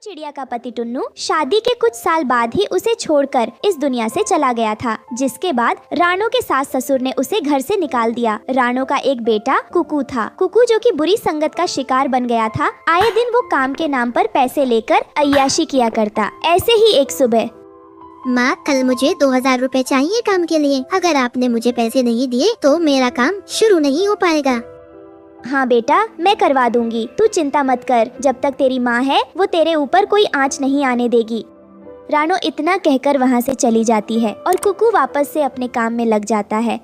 चिड़िया का पति टुन्नू शादी के कुछ साल बाद ही उसे छोड़कर इस दुनिया से चला गया था, जिसके बाद रानो के सास ससुर ने उसे घर से निकाल दिया। रानो का एक बेटा कुकू था। कुकू जो कि बुरी संगत का शिकार बन गया था, आए दिन वो काम के नाम पर पैसे लेकर अय्याशी किया करता। ऐसे ही एक सुबह, माँ, कल मुझे 2000 रुपए चाहिए काम के लिए। अगर आपने मुझे पैसे नहीं दिए तो मेरा काम शुरू नहीं हो पाएगा। हाँ बेटा, मैं करवा दूंगी, तू चिंता मत कर। जब तक तेरी माँ है वो तेरे ऊपर कोई आंच नहीं आने देगी। रानो इतना कहकर वहाँ से चली जाती है और कुकू वापस से अपने काम में लग जाता है।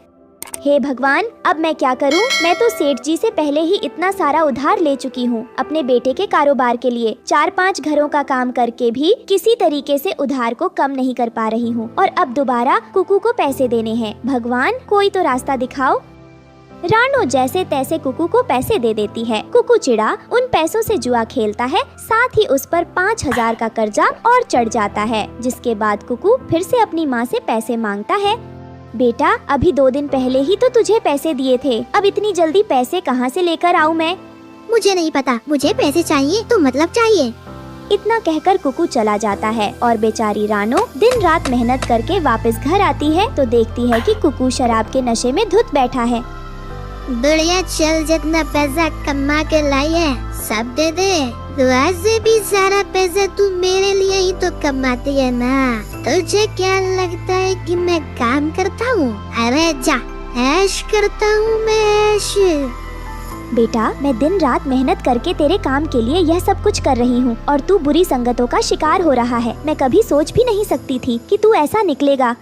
हे भगवान, अब मैं क्या करूं? मैं तो सेठ जी से पहले ही इतना सारा उधार ले चुकी हूं अपने बेटे के कारोबार के लिए। 4-5 घरों का काम करके भी किसी तरीके से उधार को कम नहीं कर पा रही हूं और अब दोबारा कुकू को पैसे देने हैं। भगवान, कोई तो रास्ता दिखाओ। रानो जैसे तैसे कुकू को पैसे दे देती है। कुकू चिड़ा उन पैसों से जुआ खेलता है, साथ ही उस पर 5000 का कर्जा और चढ़ जाता है। जिसके बाद कुकू फिर से अपनी माँ से पैसे मांगता है। बेटा, अभी 2 दिन पहले ही तो तुझे पैसे दिए थे, अब इतनी जल्दी पैसे कहाँ से लेकर आऊँ मैं? मुझे नहीं पता, मुझे पैसे चाहिए तो मतलब चाहिए। इतना कहकर कुकू चला जाता है और बेचारी रानो दिन रात मेहनत करके वापस घर आती है तो देखती है कि कुकू शराब के नशे में धुत बैठा है। बढ़िया, चल जितना पैसा कमा के लाई है सब दे दे। दुआ से भी सारा पैसा तू मेरे लिए ही तो कमाती है ना। तुझे क्या लगता है कि मैं काम करता हूँ? अरे जा, ऐश करता हूँ मैं, ऐश। बेटा, मैं दिन रात मेहनत करके तेरे काम के लिए यह सब कुछ कर रही हूँ और तू बुरी संगतों का शिकार हो रहा है। मैं कभी सोच भी नहीं सकती थी कि तू ऐसा निकलेगा।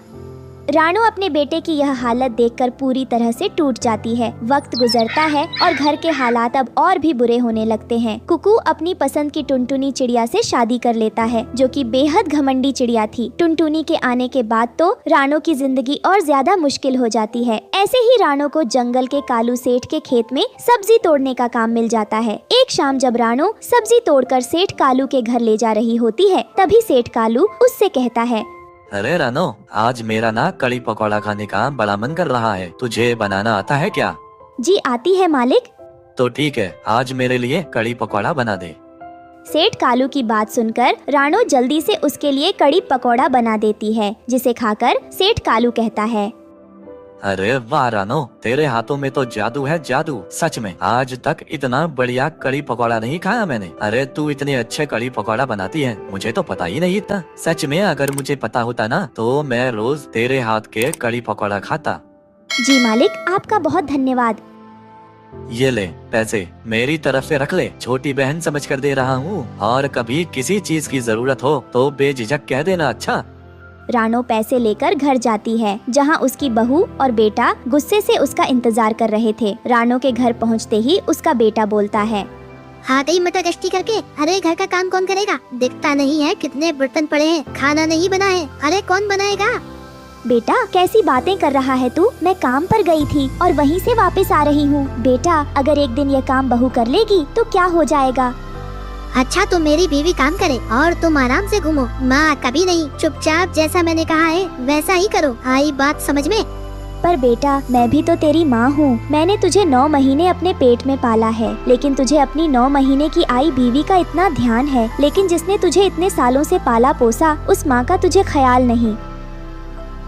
रानो अपने बेटे की यह हालत देखकर पूरी तरह से टूट जाती है। वक्त गुजरता है और घर के हालात अब और भी बुरे होने लगते हैं। कुकू अपनी पसंद की टुनटुनी चिड़िया से शादी कर लेता है, जो कि बेहद घमंडी चिड़िया थी। टुनटुनी के आने के बाद तो रानो की जिंदगी और ज्यादा मुश्किल हो जाती है। ऐसे ही रानो को जंगल के कालू सेठ के खेत में सब्जी तोड़ने का काम मिल जाता है। एक शाम जब रानो सब्जी तोड़कर सेठ कालू के घर ले जा रही होती है, तभी सेठ कालू उससे कहता है, अरे रानो, आज मेरा ना कड़ी पकौड़ा खाने का बड़ा मन कर रहा है। तुझे बनाना आता है क्या? जी आती है मालिक। तो ठीक है, आज मेरे लिए कड़ी पकौड़ा बना दे। सेठ कालू की बात सुनकर रानो जल्दी से उसके लिए कड़ी पकौड़ा बना देती है, जिसे खाकर सेठ कालू कहता है, अरे वाह रानो, तेरे हाथों में तो जादू है, जादू। सच में आज तक इतना बढ़िया कड़ी पकौड़ा नहीं खाया मैंने। अरे तू इतने अच्छे कड़ी पकौड़ा बनाती है, मुझे तो पता ही नहीं था। सच में अगर मुझे पता होता ना तो मैं रोज तेरे हाथ के कड़ी पकौड़ा खाता। जी मालिक, आपका बहुत धन्यवाद। ये ले पैसे, मेरी तरफ से रख ले। छोटी बहन समझ कर दे रहा हूँ, और कभी किसी चीज की जरूरत हो तो बेझिझक कह देना, अच्छा? रानो पैसे लेकर घर जाती है, जहां उसकी बहू और बेटा गुस्से से उसका इंतजार कर रहे थे। रानो के घर पहुंचते ही उसका बेटा बोलता है, आ गई मटर गश्ती करके। अरे घर का काम कौन करेगा? दिखता नहीं है कितने बर्तन पड़े हैं, खाना नहीं बना है। अरे कौन बनाएगा? बेटा, कैसी बातें कर रहा है तू? मैं काम पर गई थी और वहीं से वापस आ रही हूँ। बेटा, अगर एक दिन यह काम बहू कर लेगी तो क्या हो जाएगा? अच्छा, तो मेरी बीवी काम करे और तुम आराम से घूमो। माँ कभी नहीं, चुपचाप जैसा मैंने कहा है वैसा ही करो। आई बात समझ में? पर बेटा, मैं भी तो तेरी माँ हूँ। मैंने तुझे 9 महीने अपने पेट में पाला है, लेकिन तुझे अपनी 9 महीने की आई बीवी का इतना ध्यान है, लेकिन जिसने तुझे इतने सालों से पाला पोसा उस माँ का तुझे ख्याल नहीं।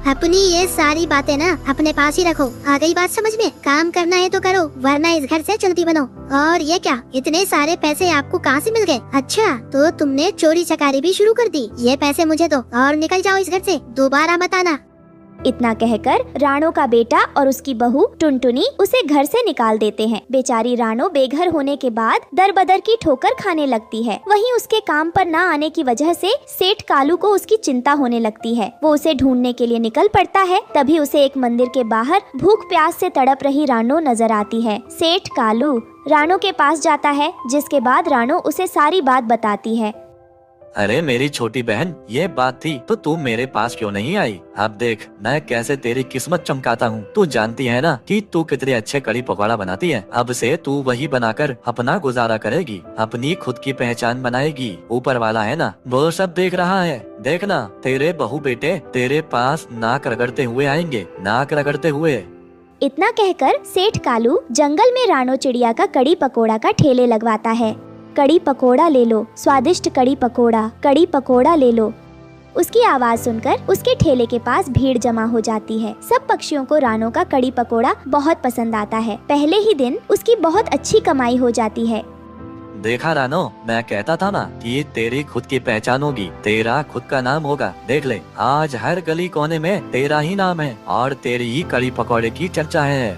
अपनी ये सारी बातें ना अपने पास ही रखो। आ गई बात समझ में? काम करना है तो करो, वरना इस घर से चलती बनो। और ये क्या, इतने सारे पैसे आपको कहाँ से मिल गए? अच्छा, तो तुमने चोरी चकारी भी शुरू कर दी। ये पैसे मुझे दो और निकल जाओ इस घर से, दोबारा मत आना। इतना कहकर रानो का बेटा और उसकी बहू टुनटुनी उसे घर से निकाल देते हैं। बेचारी रानो बेघर होने के बाद दर बदर की ठोकर खाने लगती है। वहीं उसके काम पर न आने की वजह से सेठ कालू को उसकी चिंता होने लगती है। वो उसे ढूंढने के लिए निकल पड़ता है। तभी उसे एक मंदिर के बाहर भूख प्यास से तड़प रही रानो नजर आती है। सेठ कालू रानो के पास जाता है, जिसके बाद रानो उसे सारी बात बताती है। अरे मेरी छोटी बहन, ये बात थी तो तू मेरे पास क्यों नहीं आई? अब देख मैं कैसे तेरी किस्मत चमकाता हूँ। तू जानती है ना कि तू कितने अच्छे कड़ी पकौड़ा बनाती है। अब से तू वही बनाकर अपना गुजारा करेगी, अपनी खुद की पहचान बनाएगी। ऊपर वाला है ना, वो सब देख रहा है। देखना, तेरे बहू बेटे तेरे पास नाक रगड़ते हुए आएंगे, नाक रगड़ते हुए। इतना कहकर सेठ कालू जंगल में रानो चिड़िया का कड़ी पकोड़ा का ठेले लगवाता है। कड़ी पकोड़ा ले लो, स्वादिष्ट कड़ी पकोड़ा ले लो। उसकी आवाज सुनकर उसके ठेले के पास भीड़ जमा हो जाती है। सब पक्षियों को रानो का कड़ी पकोड़ा बहुत पसंद आता है। पहले ही दिन उसकी बहुत अच्छी कमाई हो जाती है। देखा रानो, मैं कहता था ना कि तेरी खुद की पहचान होगी, तेरा खुद का नाम होगा। देख ले, आज हर गली कोने में तेरा ही नाम है और तेरी ही कड़ी पकौड़े की चर्चा है।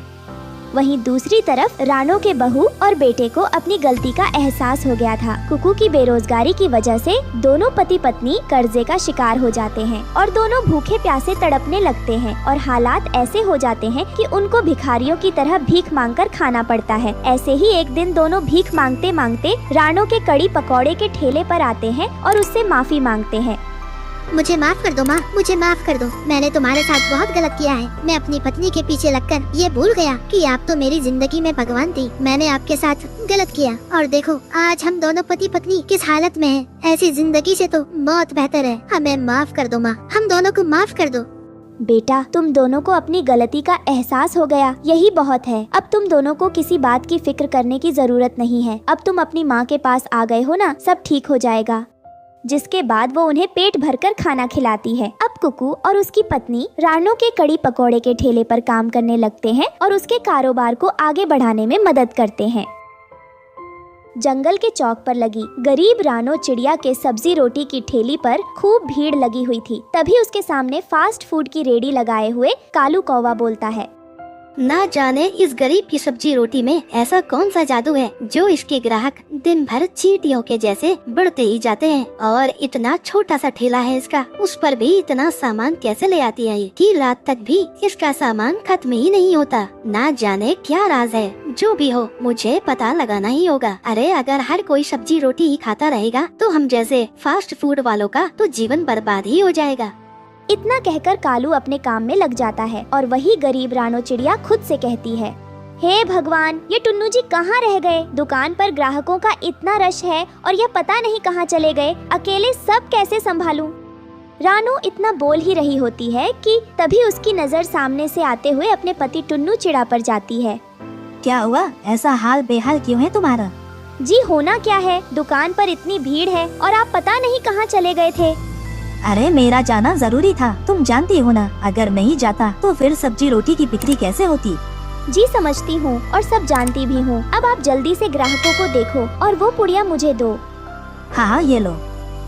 वहीं दूसरी तरफ रानो के बहू और बेटे को अपनी गलती का एहसास हो गया था। कुकू की बेरोजगारी की वजह से दोनों पति पत्नी कर्जे का शिकार हो जाते हैं और दोनों भूखे प्यासे तड़पने लगते हैं और हालात ऐसे हो जाते हैं कि उनको भिखारियों की तरह भीख मांगकर खाना पड़ता है। ऐसे ही एक दिन दोनों भीख मांगते मांगते रानो के कड़ी पकौड़े के ठेले पर आते हैं और उससे माफी मांगते हैं। मुझे माफ कर दो माँ, मुझे माफ कर दो। मैंने तुम्हारे साथ बहुत गलत किया है। मैं अपनी पत्नी के पीछे लगकर ये भूल गया कि आप तो मेरी जिंदगी में भगवान थी। मैंने आपके साथ गलत किया और देखो आज हम दोनों पति पत्नी किस हालत में हैं। ऐसी जिंदगी से तो मौत बेहतर है। हमें माफ कर दो माँ, हम दोनों को माफ कर दो। बेटा, तुम दोनों को अपनी गलती का एहसास हो गया, यही बहुत है। अब तुम दोनों को किसी बात की फिक्र करने की जरूरत नहीं है। अब तुम अपनी माँ के पास आ गए हो ना, सब ठीक हो जाएगा। जिसके बाद वो उन्हें पेट भरकर खाना खिलाती है। अब कुकू और उसकी पत्नी रानो के कड़ी पकोड़े के ठेले पर काम करने लगते हैं और उसके कारोबार को आगे बढ़ाने में मदद करते हैं। जंगल के चौक पर लगी गरीब रानो चिड़िया के सब्जी रोटी की ठेली पर खूब भीड़ लगी हुई थी। तभी उसके सामने फास्ट फूड की रेडी लगाए हुए कालू कौवा बोलता है, ना जाने इस गरीब की सब्जी रोटी में ऐसा कौन सा जादू है जो इसके ग्राहक दिन भर चींटियों के जैसे बढ़ते ही जाते हैं। और इतना छोटा सा ठेला है इसका, उस पर भी इतना सामान कैसे ले आती है कि रात तक भी इसका सामान खत्म ही नहीं होता। ना जाने क्या राज है। जो भी हो, मुझे पता लगाना ही होगा। अरे अगर हर कोई सब्जी रोटी ही खाता रहेगा तो हम जैसे फास्ट फूड वालों का तो जीवन बर्बाद ही हो जाएगा। इतना कहकर कालू अपने काम में लग जाता है और वही गरीब रानो चिड़िया खुद से कहती है, हे भगवान, ये टुन्नू जी कहाँ रह गए? दुकान पर ग्राहकों का इतना रश है और यह पता नहीं कहाँ चले गए। अकेले सब कैसे संभालूं? रानो इतना बोल ही रही होती है कि तभी उसकी नजर सामने से आते हुए अपने पति टुन्नू चिड़ा पर जाती है। क्या हुआ? ऐसा हाल बेहाल क्यों है तुम्हारा? जी होना क्या है, दुकान पर इतनी भीड़ है और आप पता नहीं कहाँ चले गए थे। अरे मेरा जाना जरूरी था, तुम जानती हो ना, अगर नहीं जाता तो फिर सब्जी रोटी की बिक्री कैसे होती। जी समझती हूँ और सब जानती भी हूँ। अब आप जल्दी से ग्राहकों को देखो और वो पुड़िया मुझे दो। हाँ ये लो।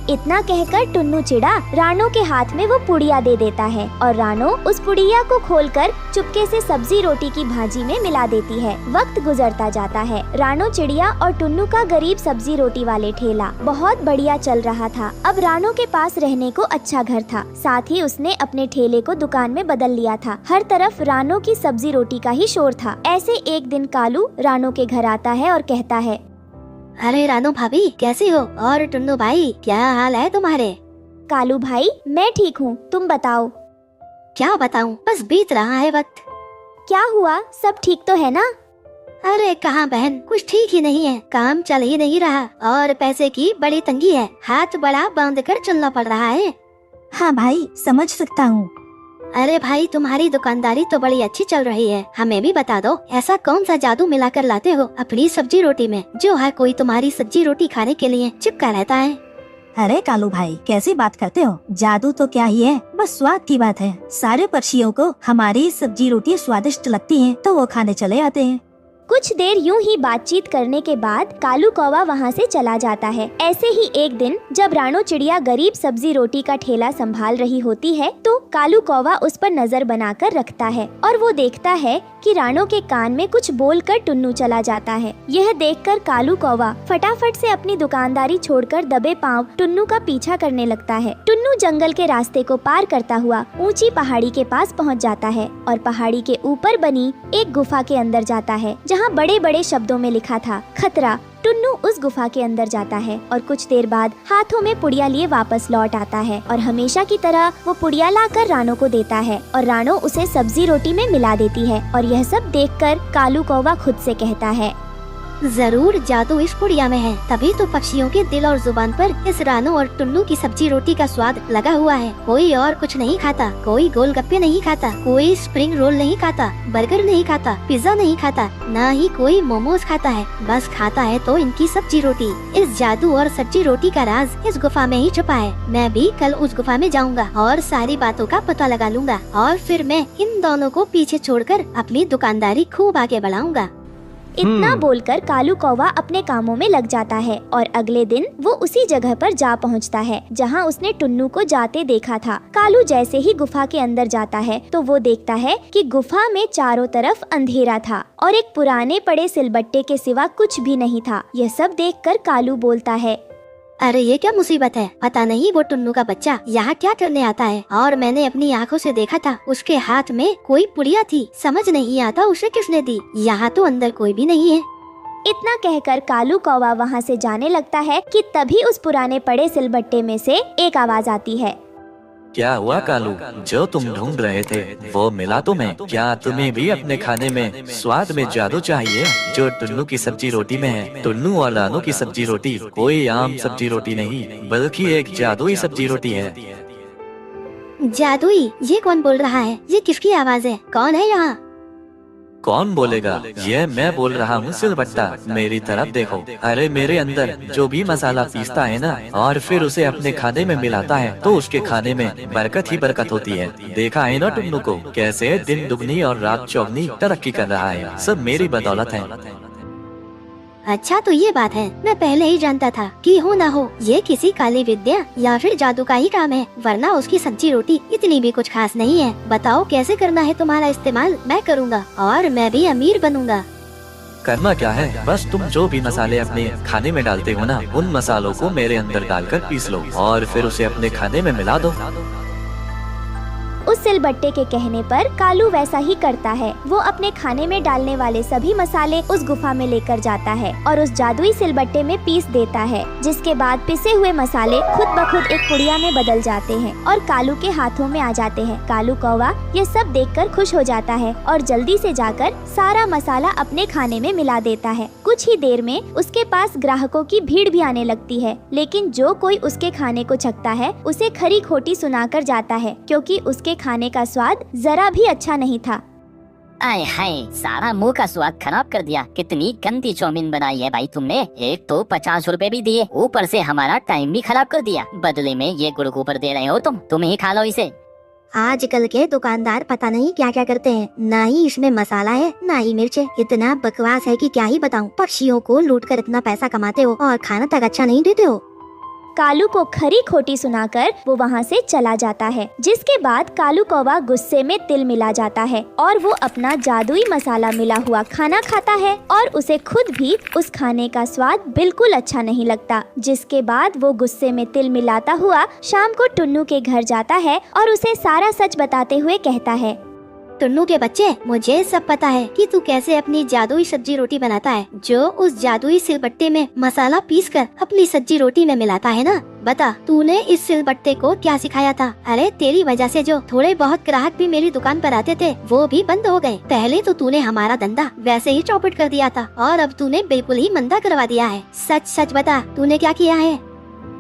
इतना कहकर टुन्नू चिड़ा रानो के हाथ में वो पुड़िया दे देता है और रानो उस पुड़िया को खोलकर चुपके से सब्जी रोटी की भाजी में मिला देती है। वक्त गुजरता जाता है। रानो चिड़िया और टुन्नू का गरीब सब्जी रोटी वाले ठेला बहुत बढ़िया चल रहा था। अब रानो के पास रहने को अच्छा घर था, साथ ही उसने अपने ठेले को दुकान में बदल लिया था। हर तरफ रानो की सब्जी रोटी का ही शोर था। ऐसे एक दिन कालू रानो के घर आता है और कहता है, अरे रानो भाभी कैसी हो? और टुन्नू भाई क्या हाल है तुम्हारे? कालू भाई मैं ठीक हूँ, तुम बताओ। क्या बताऊँ, बस बीत रहा है वक्त। क्या हुआ, सब ठीक तो है ना? अरे कहाँ बहन, कुछ ठीक ही नहीं है। काम चल ही नहीं रहा और पैसे की बड़ी तंगी है। हाथ बड़ा बांध कर चलना पड़ रहा है। हाँ भाई समझ सकता हूँ। अरे भाई तुम्हारी दुकानदारी तो बड़ी अच्छी चल रही है, हमें भी बता दो ऐसा कौन सा जादू मिलाकर लाते हो अपनी सब्जी रोटी में जो हर कोई तुम्हारी सब्जी रोटी खाने के लिए चिपका रहता है। अरे कालू भाई कैसी बात करते हो? जादू तो क्या ही है, बस स्वाद की बात है। सारे पक्षियों को हमारी सब्जी रोटी स्वादिष्ट लगती है तो वो खाने चले आते हैं। कुछ देर यूं ही बातचीत करने के बाद कालू कौवा वहाँ से चला जाता है। ऐसे ही एक दिन जब रानो चिड़िया गरीब सब्जी रोटी का ठेला संभाल रही होती है तो कालू कौवा उस पर नजर बनाकर रखता है और वो देखता है कि रानो के कान में कुछ बोलकर टुन्नू चला जाता है। यह देखकर कालू कौवा फटाफट से अपनी दुकानदारी छोड़कर दबे पांव टुन्नू का पीछा करने लगता है। टुन्नू जंगल के रास्ते को पार करता हुआ ऊंची पहाड़ी के पास पहुंच जाता है और पहाड़ी के ऊपर बनी एक गुफा के अंदर जाता है जहां बड़े बड़े शब्दों में लिखा था खतरा। टुन्नू उस गुफा के अंदर जाता है और कुछ देर बाद हाथों में पुड़िया लिए वापस लौट आता है और हमेशा की तरह वो पुड़िया लाकर रानो को देता है और रानो उसे सब्जी रोटी में मिला देती है। और यह सब देखकर कालू कौवा खुद से कहता है, जरूर जादू इस पुड़िया में है, तभी तो पक्षियों के दिल और जुबान पर इस रानू और टुन्नू की सब्जी रोटी का स्वाद लगा हुआ है। कोई और कुछ नहीं खाता, कोई गोलगप्पे नहीं खाता, कोई स्प्रिंग रोल नहीं खाता, बर्गर नहीं खाता, पिज्जा नहीं खाता, न ही कोई मोमोज खाता है, बस खाता है तो इनकी सब्जी रोटी। इस जादू और सब्जी रोटी का राज इस गुफा में ही छुपा है। मैं भी कल उस गुफा में जाऊंगा और सारी बातों का पता लगा लूंगा और फिर मैं इन दोनों को पीछे छोड़कर अपनी दुकानदारी खूब आगे बढ़ाऊंगा। इतना बोलकर कालू कौवा अपने कामों में लग जाता है और अगले दिन वो उसी जगह पर जा पहुंचता है जहां उसने टुन्नू को जाते देखा था। कालू जैसे ही गुफा के अंदर जाता है तो वो देखता है कि गुफा में चारों तरफ अंधेरा था और एक पुराने पड़े सिलबट्टे के सिवा कुछ भी नहीं था। यह सब देखकर कालू बोलता है, अरे ये क्या मुसीबत है, पता नहीं वो टुन्नू का बच्चा यहाँ क्या करने आता है। और मैंने अपनी आंखों से देखा था उसके हाथ में कोई पुड़िया थी, समझ नहीं आता उसे किसने दी। यहाँ तो अंदर कोई भी नहीं है। इतना कहकर कालू कौवा वहाँ से जाने लगता है कि तभी उस पुराने पड़े सिलबट्टे में से एक आवाज आती है, क्या हुआ कालू, जो तुम ढूंढ रहे थे वो मिला तुम्हें? क्या तुम्हें भी अपने खाने में स्वाद में जादू चाहिए जो टुन्नू की सब्जी रोटी में है? टुन्नू और रानू की सब्जी रोटी कोई आम सब्जी रोटी नहीं बल्कि एक जादुई सब्जी रोटी है। जादुई? ये कौन बोल रहा है? ये किसकी आवाज है? कौन है यहाँ? कौन बोलेगा? ये मैं बोल रहा हूँ सिलबट्टा, मेरी तरफ देखो। अरे मेरे अंदर जो भी मसाला पीसता है ना और फिर उसे अपने खाने में मिलाता है तो उसके खाने में बरकत ही बरकत होती है। देखा है ना टुन्नू को कैसे दिन दुगनी और रात चौगनी तरक्की कर रहा है, सब मेरी बदौलत है। अच्छा तो ये बात है, मैं पहले ही जानता था कि हो ना हो ये किसी काली विद्या या फिर जादू का ही काम है, वरना उसकी सब्जी रोटी इतनी भी कुछ खास नहीं है। बताओ कैसे करना है तुम्हारा इस्तेमाल, मैं करूँगा और मैं भी अमीर बनूंगा। करना क्या है, बस तुम जो भी मसाले अपने खाने में डालते हो ना उन मसालों को मेरे अंदर डालकर पीस लो और फिर उसे अपने खाने में मिला दो। उस सिलबट्टे के कहने पर कालू वैसा ही करता है। वो अपने खाने में डालने वाले सभी मसाले उस गुफा में लेकर जाता है और उस जादुई सिलबट्टे में पीस देता है, जिसके बाद पिसे हुए मसाले खुद ब खुद एक पुड़िया में बदल जाते हैं और कालू के हाथों में आ जाते हैं। कालू कौवा ये सब देखकर खुश हो जाता है और जल्दी से जाकर सारा मसाला अपने खाने में मिला देता है। कुछ ही देर में उसके पास ग्राहकों की भीड़ भी आने लगती है, लेकिन जो कोई उसके खाने को छकता है उसे खरी खोटी सुनाकर जाता है, क्योंकि उसके खाने का स्वाद जरा भी अच्छा नहीं था। आय हाय, सारा मुंह का स्वाद खराब कर दिया। कितनी गंदी चाउमीन बनाई है भाई तुमने। एक तो 50 रुपए भी दिए, ऊपर से हमारा टाइम भी खराब कर दिया। बदले में ये गुड़गोबर दे रहे हो तुम ही खा लो इसे। आजकल के दुकानदार पता नहीं क्या क्या करते हैं, ना ही इसमें मसाला है ना ही मिर्च। इतना बकवास है कि क्या ही बताऊं। पक्षियों को लूट कर इतना पैसा कमाते हो और खाना तक अच्छा नहीं देते हो। कालू को खरी खोटी सुनाकर वो वहाँ से चला जाता है, जिसके बाद कालू कौवा गुस्से में तिल मिला जाता है और वो अपना जादुई मसाला मिला हुआ खाना खाता है और उसे खुद भी उस खाने का स्वाद बिल्कुल अच्छा नहीं लगता। जिसके बाद वो गुस्से में तिल मिलाता हुआ शाम को टुन्नू के घर जाता है और उसे सारा सच बताते हुए कहता है, टुन्नू के बच्चे, मुझे सब पता है कि तू कैसे अपनी जादुई सब्जी रोटी बनाता है, जो उस जादुई सिलबट्टे में मसाला पीसकर अपनी सब्जी रोटी में मिलाता है ना। बता, तूने इस सिलबट्टे को क्या सिखाया था? अरे तेरी वजह से जो थोड़े बहुत ग्राहक भी मेरी दुकान पर आते थे वो भी बंद हो गए। पहले तो तूने हमारा धंधा वैसे ही चौपट कर दिया था और अब तूने बिल्कुल ही मंदा करवा दिया है। सच सच बता, तूने क्या किया है?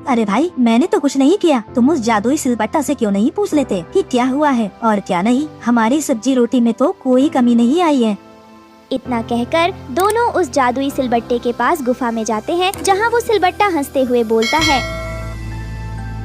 अरे भाई, मैंने तो कुछ नहीं किया। तुम उस जादुई सिलबट्टा से क्यों नहीं पूछ लेते कि क्या हुआ है और क्या नहीं। हमारी सब्जी रोटी में तो कोई कमी नहीं आई है। इतना कहकर दोनों उस जादुई सिलबट्टे के पास गुफा में जाते हैं, जहां वो सिलबट्टा हंसते हुए बोलता है,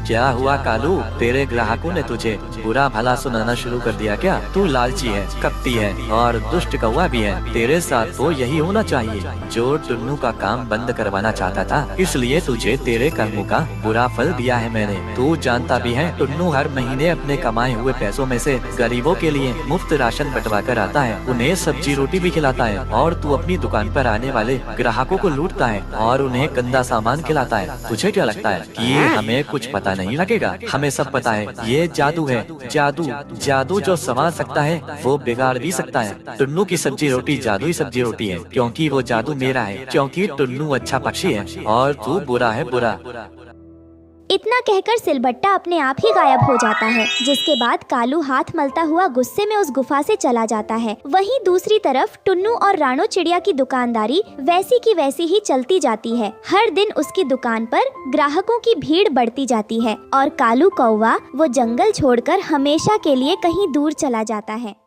क्या हुआ कालू, तेरे ग्राहकों ने तुझे बुरा भला सुनाना शुरू कर दिया क्या? तू लालची है, कपटी है और दुष्ट कौवा भी है। तेरे साथ तो यही होना चाहिए। जो टुन्नू का काम बंद करवाना चाहता था, इसलिए तुझे तेरे कर्मों का बुरा फल दिया है मैंने। तू जानता भी है टुन्नू हर महीने अपने कमाए हुए पैसों में से गरीबों के लिए मुफ्त राशन बंटवा कर आता है, उन्हें सब्जी रोटी भी खिलाता है और तू अपनी दुकान पर आने वाले ग्राहकों को लूटता है और उन्हें गंदा सामान खिलाता है। तुझे क्या लगता है कि हमें कुछ पता नहीं लगेगा? हमें सब पता है। ये जादू है, जादू जो संभाल सकता है वो बिगाड़ भी सकता है। टुन्नू की सब्जी रोटी जादुई सब्जी रोटी है क्योंकि वो जादू मेरा है, क्योंकि टुन्नू अच्छा पक्षी है और तू बुरा है, बुरा। इतना कहकर सिलबट्टा अपने आप ही गायब हो जाता है, जिसके बाद कालू हाथ मलता हुआ गुस्से में उस गुफा से चला जाता है। वहीं दूसरी तरफ टुन्नू और राणो चिड़िया की दुकानदारी वैसी की वैसी ही चलती जाती है। हर दिन उसकी दुकान पर ग्राहकों की भीड़ बढ़ती जाती है और कालू कौवा वो जंगल छोड़कर हमेशा के लिए कहीं दूर चला जाता है।